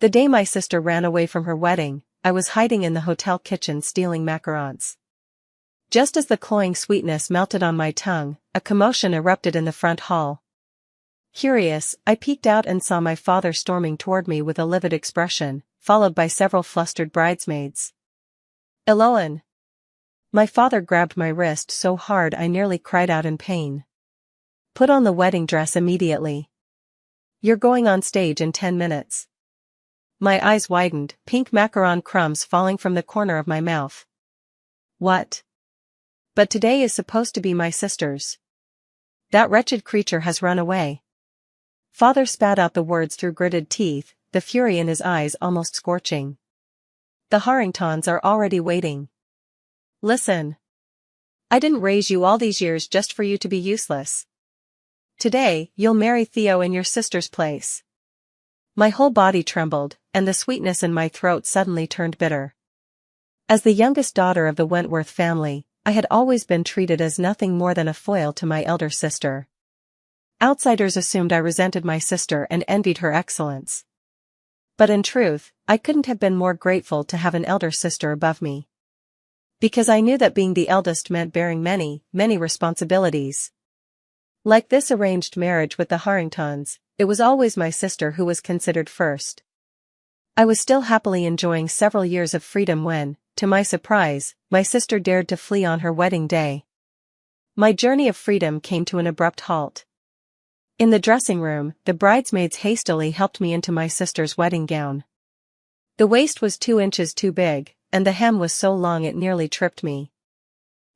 The day my sister ran away from her wedding, I was hiding in the hotel kitchen stealing macarons. Just as the cloying sweetness melted on my tongue, a commotion erupted in the front hall. Curious, I peeked out and saw my father storming toward me with a livid expression, followed by several flustered bridesmaids. "Elowen!" My father grabbed my wrist so hard I nearly cried out in pain. "Put on the wedding dress immediately. You're going on stage in 10 minutes. My eyes widened, pink macaron crumbs falling from the corner of my mouth. "What? But today is supposed to be my sister's. That wretched creature has run away." Father spat out the words through gritted teeth, the fury in his eyes almost scorching. "The Harringtons are already waiting. Listen. I didn't raise you all these years just for you to be useless. Today, you'll marry Theo in your sister's place." My whole body trembled, and the sweetness in my throat suddenly turned bitter. As the youngest daughter of the Wentworth family, I had always been treated as nothing more than a foil to my elder sister. Outsiders assumed I resented my sister and envied her excellence. But in truth, I couldn't have been more grateful to have an elder sister above me. Because I knew that being the eldest meant bearing many, many responsibilities. Like this arranged marriage with the Harringtons, it was always my sister who was considered first. I was still happily enjoying several years of freedom when, to my surprise, my sister dared to flee on her wedding day. My journey of freedom came to an abrupt halt. In the dressing room, the bridesmaids hastily helped me into my sister's wedding gown. The waist was 2 inches too big, and the hem was so long it nearly tripped me.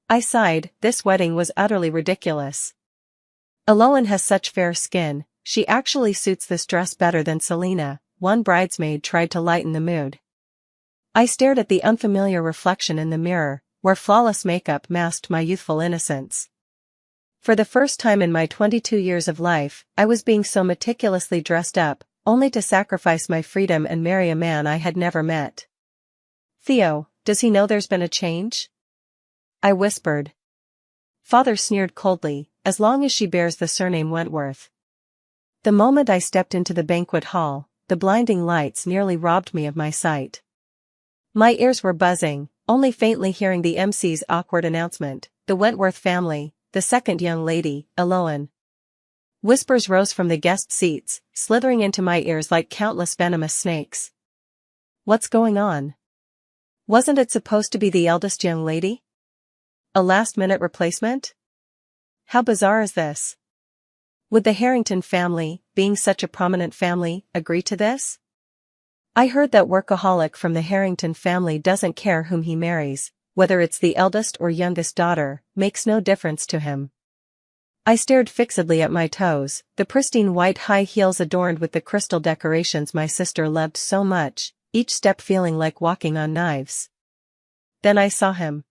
I sighed, this wedding was utterly ridiculous. Elowen has such fair skin, she actually suits this dress better than Selena, one bridesmaid tried to lighten the mood. I stared at the unfamiliar reflection in the mirror, where flawless makeup masked my youthful innocence. For the first time in my 22 years of life, I was being so meticulously dressed up, only to sacrifice my freedom and marry a man I had never met. "Theo, does he know there's been a change?" I whispered. Father sneered coldly, "As long as she bears the surname Wentworth." The moment I stepped into the banquet hall, the blinding lights nearly robbed me of my sight. My ears were buzzing, only faintly hearing the MC's awkward announcement, "The Wentworth family, the second young lady, Elowen." Whispers rose from the guest seats, slithering into my ears like countless venomous snakes. What's going on? Wasn't it supposed to be the eldest young lady? A last-minute replacement? How bizarre is this? Would the Harrington family, being such a prominent family, agree to this? I heard that workaholic from the Harrington family doesn't care whom he marries, whether it's the eldest or youngest daughter, makes no difference to him. I stared fixedly at my toes, the pristine white high heels adorned with the crystal decorations my sister loved so much, each step feeling like walking on knives. Then I saw him.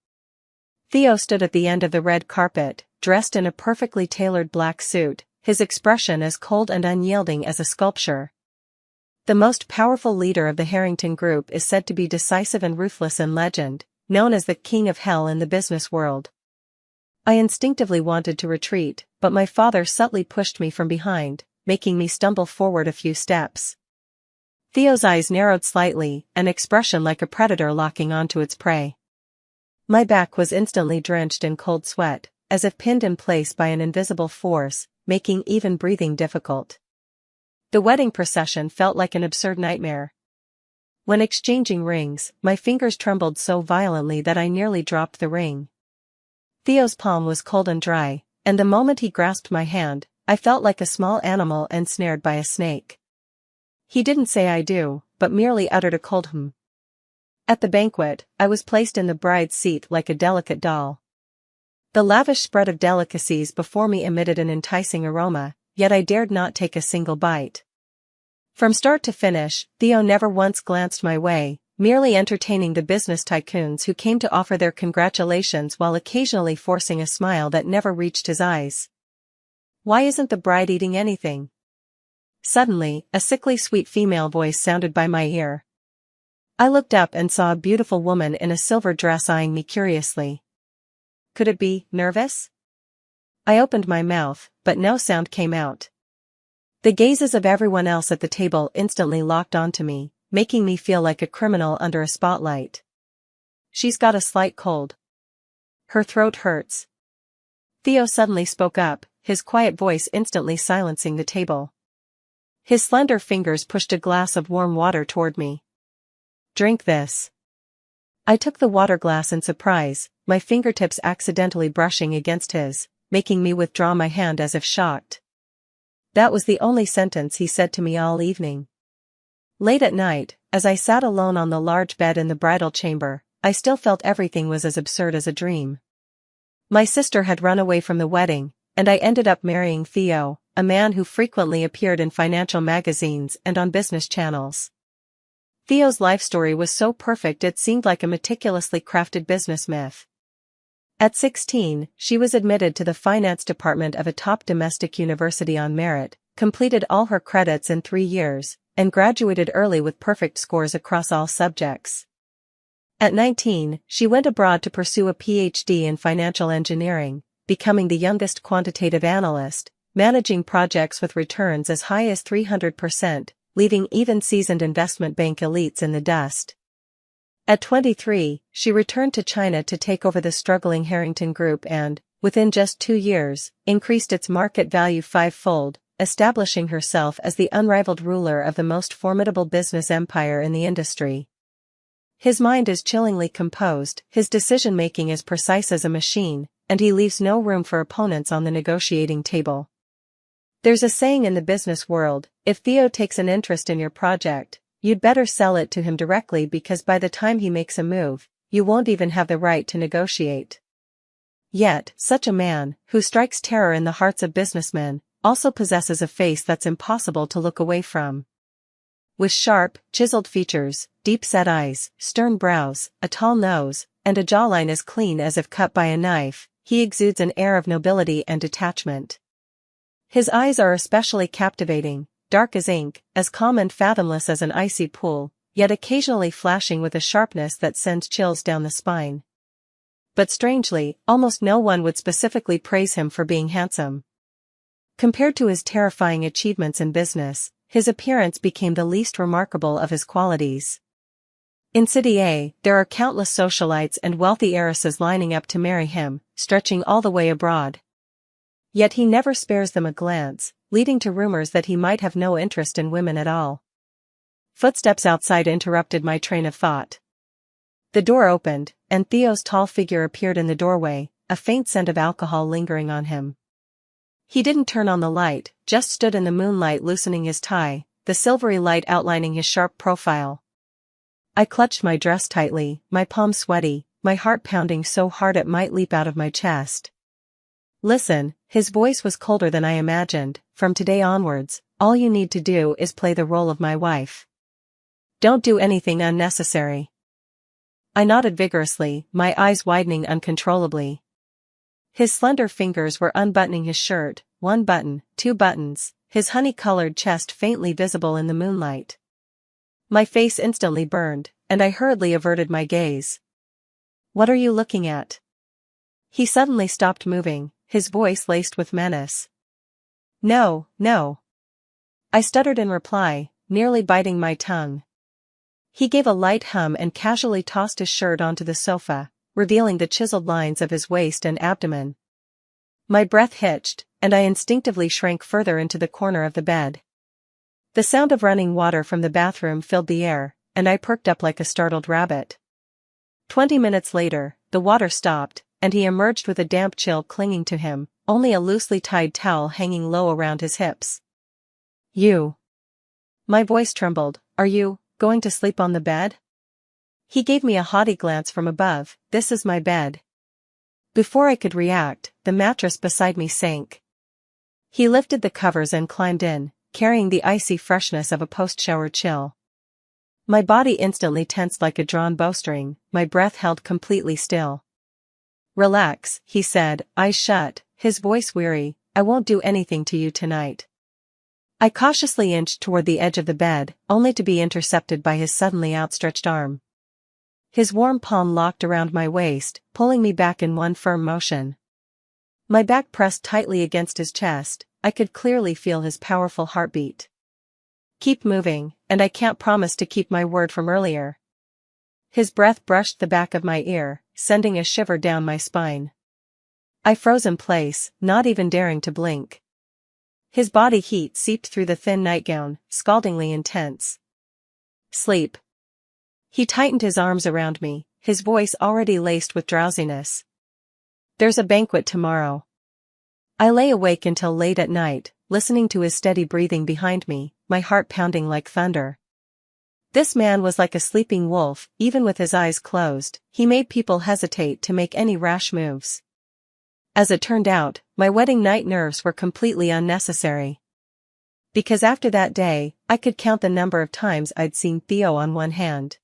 Theo stood at the end of the red carpet, dressed in a perfectly tailored black suit, his expression as cold and unyielding as a sculpture. The most powerful leader of the Harrington group is said to be decisive and ruthless in legend, known as the King of Hell in the business world. I instinctively wanted to retreat, but my father subtly pushed me from behind, making me stumble forward a few steps. Theo's eyes narrowed slightly, an expression like a predator locking onto its prey. My back was instantly drenched in cold sweat, as if pinned in place by an invisible force, making even breathing difficult. The wedding procession felt like an absurd nightmare. When exchanging rings, my fingers trembled so violently that I nearly dropped the ring. Theo's palm was cold and dry, and the moment he grasped my hand, I felt like a small animal ensnared by a snake. He didn't say "I do," but merely uttered a cold "hm." At the banquet, I was placed in the bride's seat like a delicate doll. The lavish spread of delicacies before me emitted an enticing aroma, yet I dared not take a single bite. From start to finish, Theo never once glanced my way, merely entertaining the business tycoons who came to offer their congratulations while occasionally forcing a smile that never reached his eyes. "Why isn't the bride eating anything?" Suddenly, a sickly sweet female voice sounded by my ear. I looked up and saw a beautiful woman in a silver dress eyeing me curiously. Could it be nervous? I opened my mouth, but no sound came out. The gazes of everyone else at the table instantly locked onto me, making me feel like a criminal under a spotlight. She's got a slight cold. Her throat hurts. Theo suddenly spoke up, his quiet voice instantly silencing the table. His slender fingers pushed a glass of warm water toward me. Drink this. I took the water glass in surprise, my fingertips accidentally brushing against his, making me withdraw my hand as if shocked. That was the only sentence he said to me all evening. Late at night, as I sat alone on the large bed in the bridal chamber, I still felt everything was as absurd as a dream. My sister had run away from the wedding, and I ended up marrying Theo, a man who frequently appeared in financial magazines and on business channels. Theo's life story was so perfect it seemed like a meticulously crafted business myth. At 16, she was admitted to the finance department of a top domestic university on merit, completed all her credits in 3 years, and graduated early with perfect scores across all subjects. At 19, she went abroad to pursue a PhD in financial engineering, becoming the youngest quantitative analyst, managing projects with returns as high as 300%, leaving even seasoned investment bank elites in the dust. At 23, she returned to China to take over the struggling Harrington Group and, within just 2 years, increased its market value 5-fold, establishing herself as the unrivaled ruler of the most formidable business empire in the industry. His mind is chillingly composed, his decision-making is precise as a machine, and he leaves no room for opponents on the negotiating table. There's a saying in the business world, if Theo takes an interest in your project, you'd better sell it to him directly because by the time he makes a move, you won't even have the right to negotiate. Yet, such a man, who strikes terror in the hearts of businessmen, also possesses a face that's impossible to look away from. With sharp, chiseled features, deep-set eyes, stern brows, a tall nose, and a jawline as clean as if cut by a knife, he exudes an air of nobility and detachment. His eyes are especially captivating, dark as ink, as calm and fathomless as an icy pool, yet occasionally flashing with a sharpness that sends chills down the spine. But strangely, almost no one would specifically praise him for being handsome. Compared to his terrifying achievements in business, his appearance became the least remarkable of his qualities. In City A, there are countless socialites and wealthy heiresses lining up to marry him, stretching all the way abroad. Yet he never spares them a glance, leading to rumors that he might have no interest in women at all. Footsteps outside interrupted my train of thought. The door opened, and Theo's tall figure appeared in the doorway, a faint scent of alcohol lingering on him. He didn't turn on the light, just stood in the moonlight loosening his tie, the silvery light outlining his sharp profile. I clutched my dress tightly, my palms sweaty, my heart pounding so hard it might leap out of my chest. Listen, his voice was colder than I imagined. From today onwards, all you need to do is play the role of my wife. Don't do anything unnecessary. I nodded vigorously, my eyes widening uncontrollably. His slender fingers were unbuttoning his shirt, 1 button, 2 buttons, his honey-colored chest faintly visible in the moonlight. My face instantly burned, and I hurriedly averted my gaze. What are you looking at? He suddenly stopped moving, his voice laced with menace. No, no. I stuttered in reply, nearly biting my tongue. He gave a light hum and casually tossed his shirt onto the sofa, revealing the chiseled lines of his waist and abdomen. My breath hitched, and I instinctively shrank further into the corner of the bed. The sound of running water from the bathroom filled the air, and I perked up like a startled rabbit. 20 minutes later, the water stopped, and he emerged with a damp chill clinging to him, only a loosely tied towel hanging low around his hips. You. My voice trembled. Are you going to sleep on the bed? He gave me a haughty glance from above. This is my bed. Before I could react, the mattress beside me sank. He lifted the covers and climbed in, carrying the icy freshness of a post-shower chill. My body instantly tensed like a drawn bowstring, my breath held completely still. Relax, he said, eyes shut, his voice weary. I won't do anything to you tonight. I cautiously inched toward the edge of the bed, only to be intercepted by his suddenly outstretched arm. His warm palm locked around my waist, pulling me back in one firm motion. My back pressed tightly against his chest, I could clearly feel his powerful heartbeat. Keep moving, and I can't promise to keep my word from earlier. His breath brushed the back of my ear, sending a shiver down my spine. I froze in place, not even daring to blink. His body heat seeped through the thin nightgown, scaldingly intense. Sleep. He tightened his arms around me, his voice already laced with drowsiness. There's a banquet tomorrow. I lay awake until late at night, listening to his steady breathing behind me, my heart pounding like thunder. This man was like a sleeping wolf, even with his eyes closed, he made people hesitate to make any rash moves. As it turned out, my wedding night nerves were completely unnecessary. Because after that day, I could count the number of times I'd seen Theo on one hand.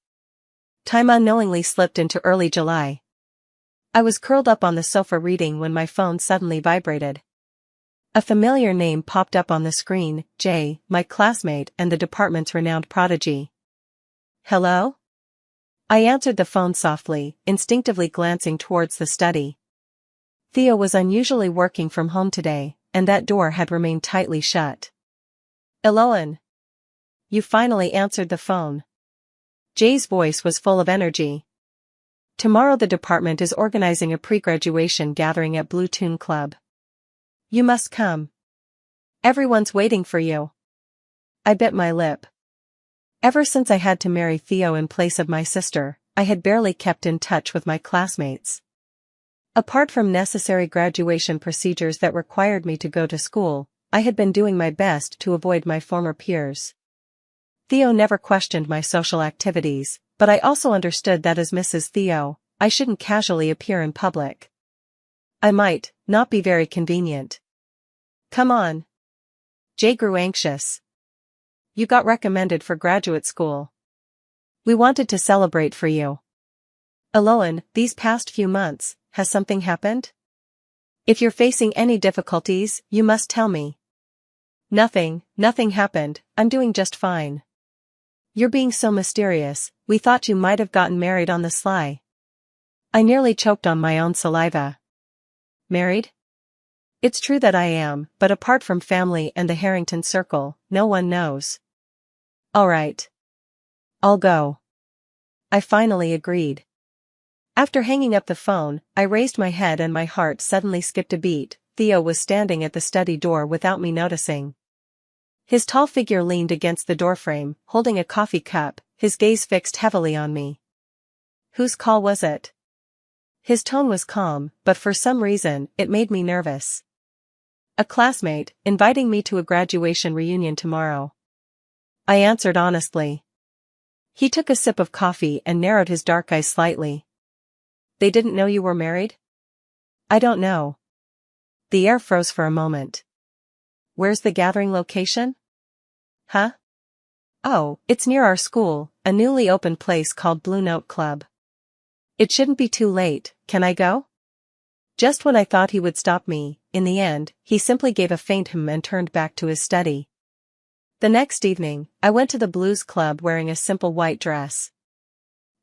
Time unknowingly slipped into early July. I was curled up on the sofa reading when my phone suddenly vibrated. A familiar name popped up on the screen, Jay, my classmate and the department's renowned prodigy. Hello? I answered the phone softly, instinctively glancing towards the study. Theo was unusually working from home today, and that door had remained tightly shut. Elowen. You finally answered the phone. Jay's voice was full of energy. Tomorrow the department is organizing a pre-graduation gathering at Blue Toon Club. You must come. Everyone's waiting for you. I bit my lip. Ever since I had to marry Theo in place of my sister, I had barely kept in touch with my classmates. Apart from necessary graduation procedures that required me to go to school, I had been doing my best to avoid my former peers. Theo never questioned my social activities, but I also understood that as Mrs. Theo, I shouldn't casually appear in public. I might not be very convenient. Come on. Jay grew anxious. You got recommended for graduate school. We wanted to celebrate for you. Elowen, these past few months, has something happened? If you're facing any difficulties, you must tell me. Nothing happened, I'm doing just fine. You're being so mysterious, we thought you might have gotten married on the sly. I nearly choked on my own saliva. Married? It's true that I am, but apart from family and the Harrington circle, no one knows. All right. I'll go. I finally agreed. After hanging up the phone, I raised my head and my heart suddenly skipped a beat. Theo was standing at the study door without me noticing. His tall figure leaned against the doorframe, holding a coffee cup, his gaze fixed heavily on me. Whose call was it? His tone was calm, but for some reason, it made me nervous. A classmate, inviting me to a graduation reunion tomorrow. I answered honestly. He took a sip of coffee and narrowed his dark eyes slightly. They didn't know you were married? I don't know. The air froze for a moment. Where's the gathering location? Huh? Oh, it's near our school, a newly opened place called Blue Note Club. It shouldn't be too late, can I go? Just when I thought he would stop me, in the end, he simply gave a faint and turned back to his study. The next evening, I went to the blues club wearing a simple white dress.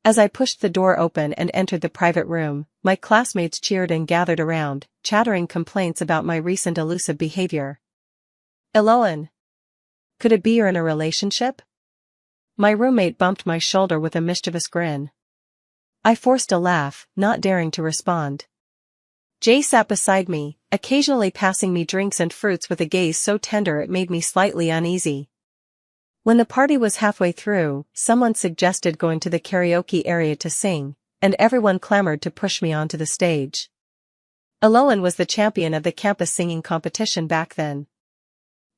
As I pushed the door open and entered the private room, my classmates cheered and gathered around, chattering complaints about my recent elusive behavior. Elowen. Could it be you're in a relationship? My roommate bumped my shoulder with a mischievous grin. I forced a laugh, not daring to respond. Jay sat beside me, occasionally passing me drinks and fruits with a gaze so tender it made me slightly uneasy. When the party was halfway through, someone suggested going to the karaoke area to sing, and everyone clamored to push me onto the stage. Elowen was the champion of the campus singing competition back then.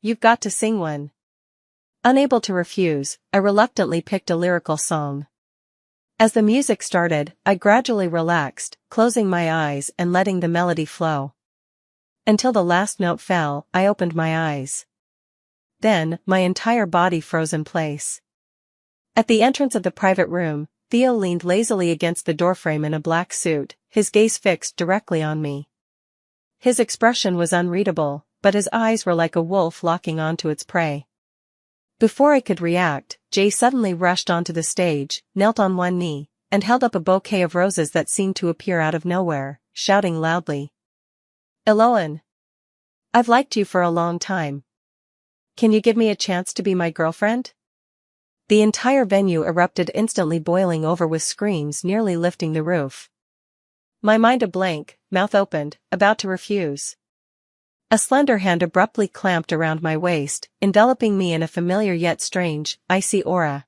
You've got to sing one. Unable to refuse, I reluctantly picked a lyrical song. As the music started, I gradually relaxed, closing my eyes and letting the melody flow. Until the last note fell, I opened my eyes. Then, my entire body froze in place. At the entrance of the private room, Theo leaned lazily against the doorframe in a black suit, his gaze fixed directly on me. His expression was unreadable, but his eyes were like a wolf locking onto its prey. Before I could react, Jay suddenly rushed onto the stage, knelt on one knee, and held up a bouquet of roses that seemed to appear out of nowhere, shouting loudly. Elowen. I've liked you for a long time. Can you give me a chance to be my girlfriend? The entire venue erupted, instantly boiling over with screams nearly lifting the roof. My mind a blank, mouth opened, about to refuse. A slender hand abruptly clamped around my waist, enveloping me in a familiar yet strange, icy aura.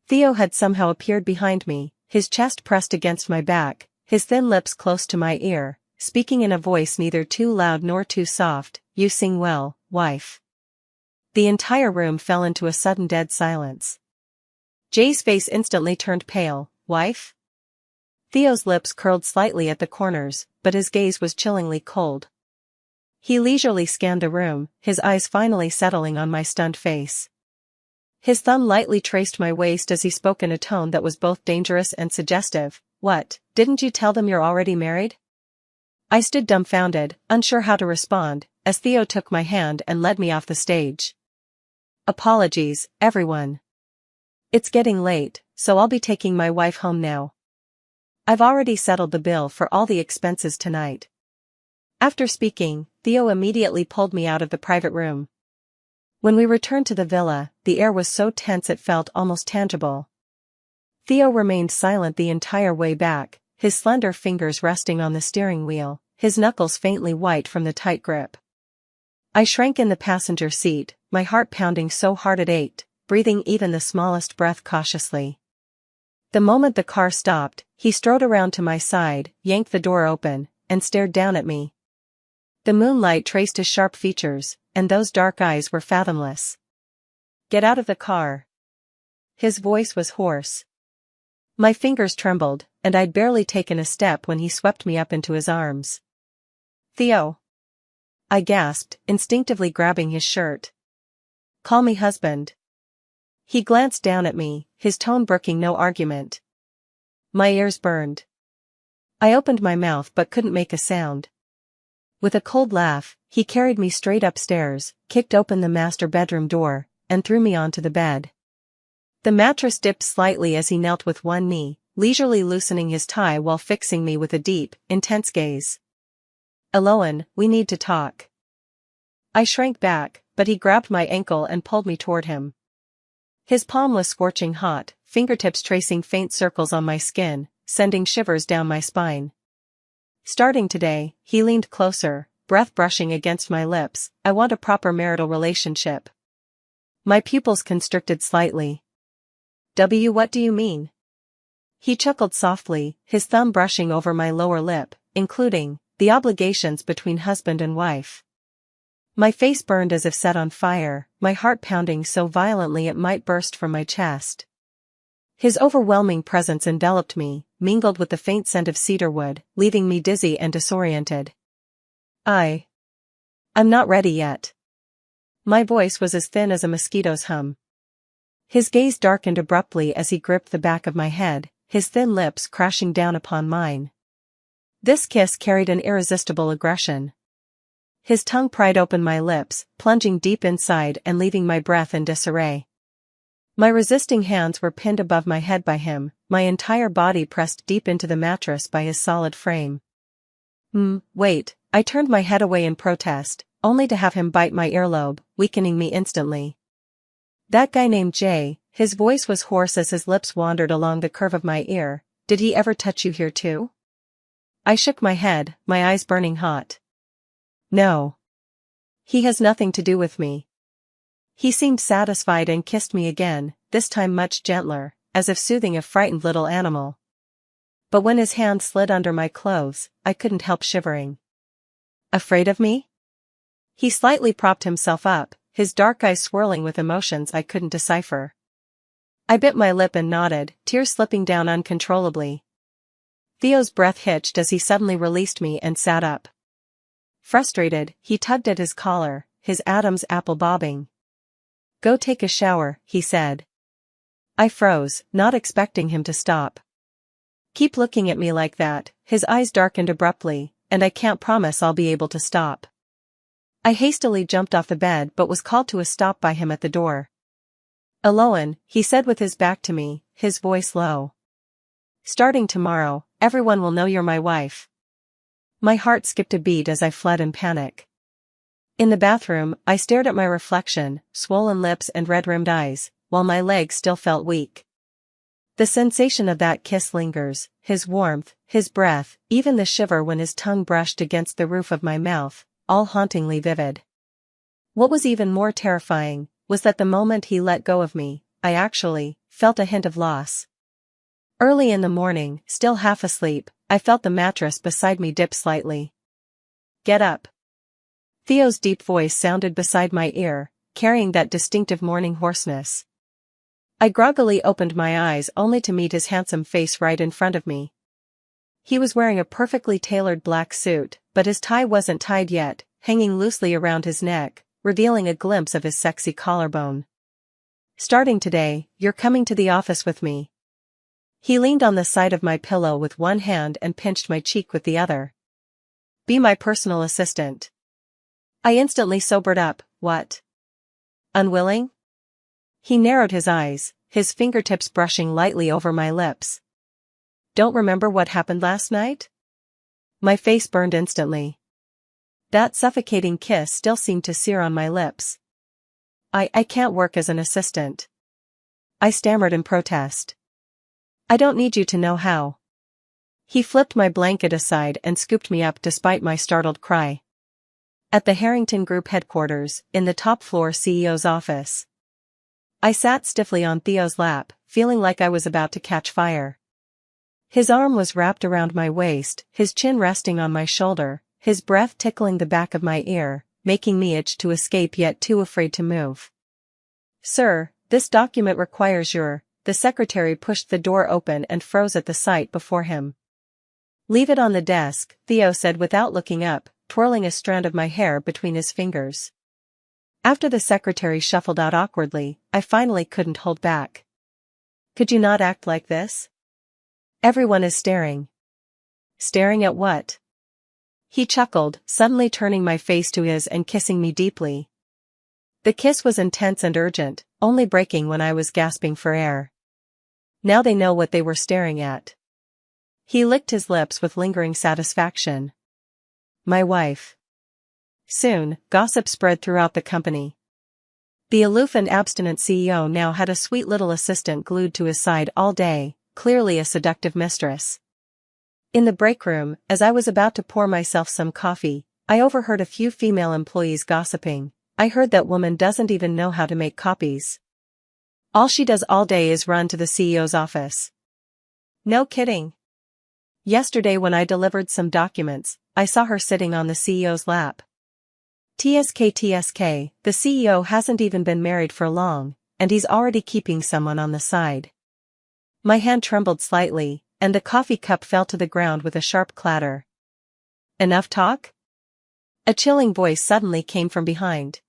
Theo had somehow appeared behind me, his chest pressed against my back, his thin lips close to my ear, speaking in a voice neither too loud nor too soft. "You sing well, wife." The entire room fell into a sudden dead silence. Jay's face instantly turned pale. "Wife?" Theo's lips curled slightly at the corners, but his gaze was chillingly cold. He leisurely scanned the room, his eyes finally settling on my stunned face. His thumb lightly traced my waist as he spoke in a tone that was both dangerous and suggestive. "What, didn't you tell them you're already married?" I stood dumbfounded, unsure how to respond, as Theo took my hand and led me off the stage. "Apologies, everyone. It's getting late, so I'll be taking my wife home now. I've already settled the bill for all the expenses tonight." After speaking, Theo immediately pulled me out of the private room. When we returned to the villa, the air was so tense it felt almost tangible. Theo remained silent the entire way back, his slender fingers resting on the steering wheel, his knuckles faintly white from the tight grip. I shrank in the passenger seat, my heart pounding so hard it ached, breathing even the smallest breath cautiously. The moment the car stopped, he strode around to my side, yanked the door open, and stared down at me. The moonlight traced his sharp features, and those dark eyes were fathomless. "Get out of the car." His voice was hoarse. My fingers trembled, and I'd barely taken a step when he swept me up into his arms. "Theo," I gasped, instinctively grabbing his shirt. "Call me husband." He glanced down at me, his tone brooking no argument. My ears burned. I opened my mouth but couldn't make a sound. With a cold laugh, he carried me straight upstairs, kicked open the master bedroom door, and threw me onto the bed. The mattress dipped slightly as he knelt with one knee, leisurely loosening his tie while fixing me with a deep, intense gaze. "Elowen, we need to talk." I shrank back, but he grabbed my ankle and pulled me toward him. His palm was scorching hot, fingertips tracing faint circles on my skin, sending shivers down my spine. "Starting today," he leaned closer, breath brushing against my lips, "I want a proper marital relationship." My pupils constricted slightly. What do you mean?" He chuckled softly, his thumb brushing over my lower lip, including the obligations between husband and wife. My face burned as if set on fire, my heart pounding so violently it might burst from my chest. His overwhelming presence enveloped me, mingled with the faint scent of cedarwood, leaving me dizzy and disoriented. I'm not ready yet." My voice was as thin as a mosquito's hum. His gaze darkened abruptly as he gripped the back of my head, his thin lips crashing down upon mine. This kiss carried an irresistible aggression. His tongue pried open my lips, plunging deep inside and leaving my breath in disarray. My resisting hands were pinned above my head by him, my entire body pressed deep into the mattress by his solid frame. Wait," I turned my head away in protest, only to have him bite my earlobe, weakening me instantly. "That guy named Jay," his voice was hoarse as his lips wandered along the curve of my ear, "did he ever touch you here too?" I shook my head, my eyes burning hot. "No. He has nothing to do with me." He seemed satisfied and kissed me again, this time much gentler, as if soothing a frightened little animal. But when his hand slid under my clothes, I couldn't help shivering. "Afraid of me?" He slightly propped himself up, his dark eyes swirling with emotions I couldn't decipher. I bit my lip and nodded, tears slipping down uncontrollably. Theo's breath hitched as he suddenly released me and sat up. Frustrated, he tugged at his collar, his Adam's apple bobbing. "Go take a shower," he said. I froze, not expecting him to stop. "Keep looking at me like that," his eyes darkened abruptly, "and I can't promise I'll be able to stop." I hastily jumped off the bed but was called to a stop by him at the door. "Elowen," he said with his back to me, his voice low. "Starting tomorrow, everyone will know you're my wife." My heart skipped a beat as I fled in panic. In the bathroom, I stared at my reflection, swollen lips and red-rimmed eyes, while my legs still felt weak. The sensation of that kiss lingers, his warmth, his breath, even the shiver when his tongue brushed against the roof of my mouth, all hauntingly vivid. What was even more terrifying was that the moment he let go of me, I actually felt a hint of loss. Early in the morning, still half asleep, I felt the mattress beside me dip slightly. "Get up." Theo's deep voice sounded beside my ear, carrying that distinctive morning hoarseness. I groggily opened my eyes only to meet his handsome face right in front of me. He was wearing a perfectly tailored black suit, but his tie wasn't tied yet, hanging loosely around his neck, revealing a glimpse of his sexy collarbone. "Starting today, you're coming to the office with me." He leaned on the side of my pillow with one hand and pinched my cheek with the other. "Be my personal assistant." I instantly sobered up. "What? Unwilling?" He narrowed his eyes, his fingertips brushing lightly over my lips. "Don't remember what happened last night?" My face burned instantly. That suffocating kiss still seemed to sear on my lips. I can't work as an assistant." I stammered in protest. "I don't need you to know how." He flipped my blanket aside and scooped me up despite my startled cry. At the Harrington Group headquarters, in the top floor CEO's office. I sat stiffly on Theo's lap, feeling like I was about to catch fire. His arm was wrapped around my waist, his chin resting on my shoulder, his breath tickling the back of my ear, making me itch to escape yet too afraid to move. "Sir, this document requires your..." The secretary pushed the door open and froze at the sight before him. "Leave it on the desk," Theo said without looking up, twirling a strand of my hair between his fingers. After the secretary shuffled out awkwardly, I finally couldn't hold back. "Could you not act like this? Everyone is staring." "Staring at what?" He chuckled, suddenly turning my face to his and kissing me deeply. The kiss was intense and urgent, only breaking when I was gasping for air. "Now they know what they were staring at." He licked his lips with lingering satisfaction. My wife. Soon, gossip spread throughout the company. The aloof and abstinent CEO now had a sweet little assistant glued to his side all day, clearly a seductive mistress. In the break room, as I was about to pour myself some coffee, I overheard a few female employees gossiping. "I heard that woman doesn't even know how to make copies. All she does all day is run to the CEO's office." "No kidding. Yesterday when I delivered some documents, I saw her sitting on the CEO's lap." TSK, the CEO hasn't even been married for long, and he's already keeping someone on the side. My hand trembled slightly, and the coffee cup fell to the ground with a sharp clatter. "Enough talk?" A chilling voice suddenly came from behind.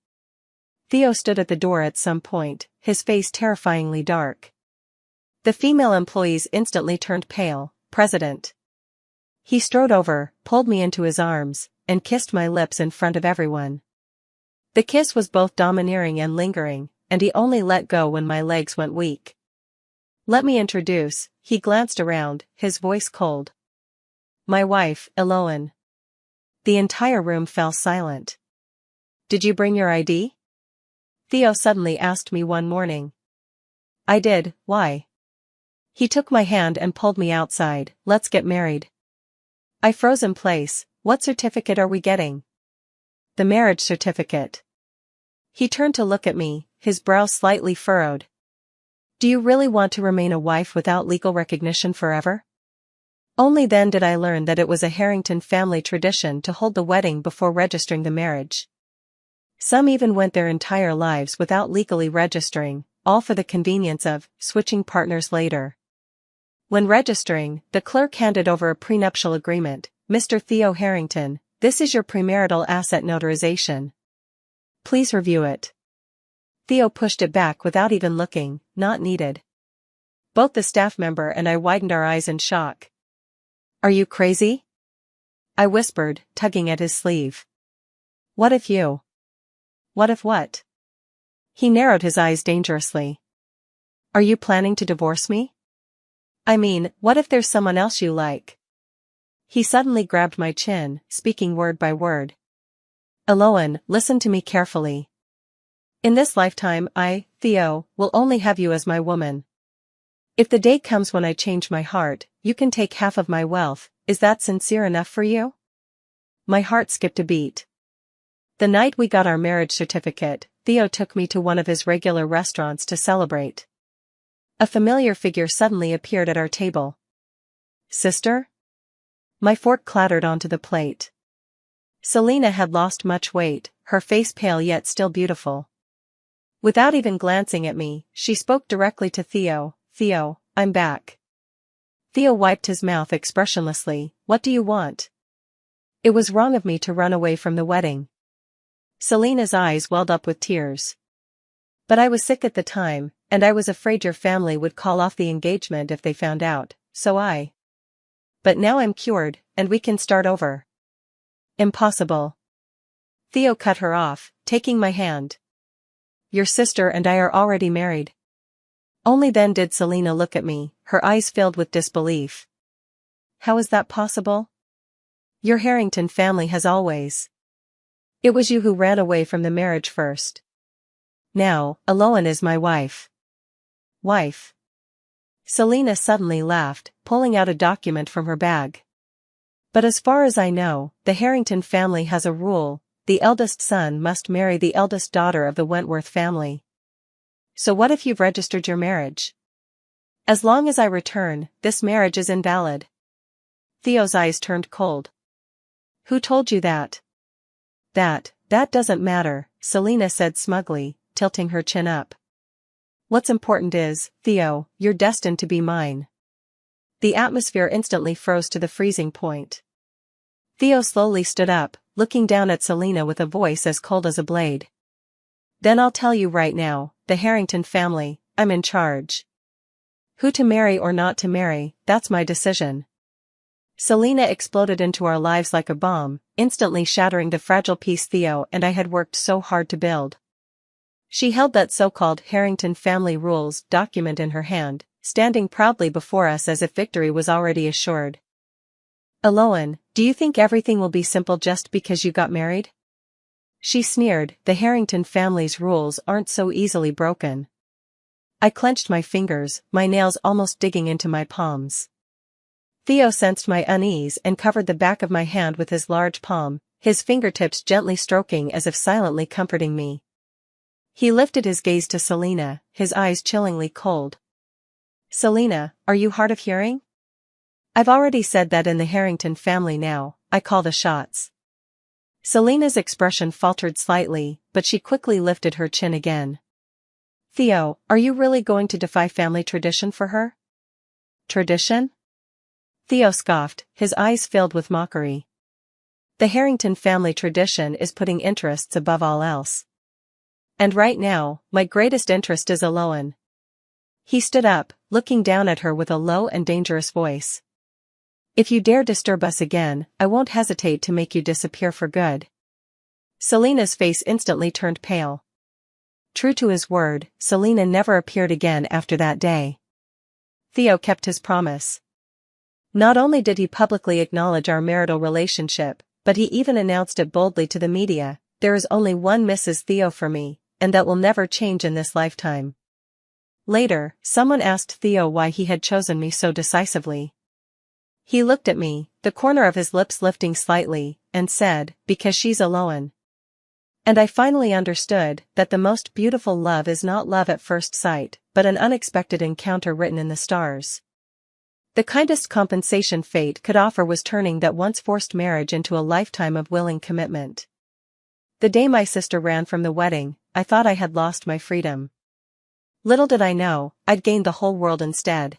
Theo stood at the door at some point, his face terrifyingly dark. The female employees instantly turned pale. "President." He strode over, pulled me into his arms, and kissed my lips in front of everyone. The kiss was both domineering and lingering, and he only let go when my legs went weak. "Let me introduce," he glanced around, his voice cold. "My wife, Elowen." The entire room fell silent. "Did you bring your ID?" Theo suddenly asked me one morning. I did. "Why?" He took my hand and pulled me outside. "Let's get married." I froze in place. "What certificate are we getting?" "The marriage certificate." He turned to look at me, his brow slightly furrowed. "Do you really want to remain a wife without legal recognition forever?" Only then did I learn that it was a Harrington family tradition to hold the wedding before registering the marriage. Some even went their entire lives without legally registering, all for the convenience of switching partners later. When registering, the clerk handed over a prenuptial agreement. "Mr. Theo Harrington, this is your premarital asset notarization. Please review it." Theo pushed it back without even looking. "Not needed." Both the staff member and I widened our eyes in shock. "Are you crazy?" I whispered, tugging at his sleeve. "What if you..." "What if what?" He narrowed his eyes dangerously. "Are you planning to divorce me? I mean, what if there's someone else you like?" He suddenly grabbed my chin, speaking word by word. Elowen, listen to me carefully. In this lifetime I, Theo, will only have you as my woman. If the day comes when I change my heart, you can take half of my wealth. Is that sincere enough for you? My heart skipped a beat. The night we got our marriage certificate, Theo took me to one of his regular restaurants to celebrate. A familiar figure suddenly appeared at our table. Sister? My fork clattered onto the plate. Selena had lost much weight, her face pale yet still beautiful. Without even glancing at me, she spoke directly to Theo. Theo, I'm back. Theo wiped his mouth expressionlessly. What do you want? It was wrong of me to run away from the wedding. Selena's eyes welled up with tears. But I was sick at the time, and I was afraid your family would call off the engagement if they found out, so I. But now I'm cured, and we can start over. Impossible. Theo cut her off, taking my hand. Your sister and I are already married. Only then did Selena look at me, her eyes filled with disbelief. How is that possible? Your Harrington family has always. It was you who ran away from the marriage first. Now, Elowen is my wife. Wife. Selena suddenly laughed, pulling out a document from her bag. But as far as I know, the Harrington family has a rule: the eldest son must marry the eldest daughter of the Wentworth family. So what if you've registered your marriage? As long as I return, this marriage is invalid. Theo's eyes turned cold. Who told you that? That doesn't matter, Selena said smugly, tilting her chin up. What's important is, Theo, you're destined to be mine. The atmosphere instantly froze to the freezing point. Theo slowly stood up, looking down at Selena with a voice as cold as a blade. Then I'll tell you right now, the Harrington family, I'm in charge. Who to marry or not to marry, that's my decision. Selena exploded into our lives like a bomb, instantly shattering the fragile peace Theo and I had worked so hard to build. She held that so-called Harrington family rules document in her hand, standing proudly before us as if victory was already assured. Elowen, do you think everything will be simple just because you got married? She sneered. The Harrington family's rules aren't so easily broken. I clenched my fingers, my nails almost digging into my palms. Theo sensed my unease and covered the back of my hand with his large palm, his fingertips gently stroking as if silently comforting me. He lifted his gaze to Selena, his eyes chillingly cold. Selena, are you hard of hearing? I've already said that in the Harrington family now, I call the shots. Selena's expression faltered slightly, but she quickly lifted her chin again. Theo, are you really going to defy family tradition for her? Tradition? Theo scoffed, his eyes filled with mockery. The Harrington family tradition is putting interests above all else. And right now, my greatest interest is Elowen. He stood up, looking down at her with a low and dangerous voice. If you dare disturb us again, I won't hesitate to make you disappear for good. Selena's face instantly turned pale. True to his word, Selena never appeared again after that day. Theo kept his promise. Not only did he publicly acknowledge our marital relationship, but he even announced it boldly to the media: there is only one Mrs. Theo for me, and that will never change in this lifetime. Later, someone asked Theo why he had chosen me so decisively. He looked at me, the corner of his lips lifting slightly, and said, because she's Elowen. And I finally understood that the most beautiful love is not love at first sight, but an unexpected encounter written in the stars. The kindest compensation fate could offer was turning that once forced marriage into a lifetime of willing commitment. The day my sister ran from the wedding, I thought I had lost my freedom. Little did I know, I'd gained the whole world instead.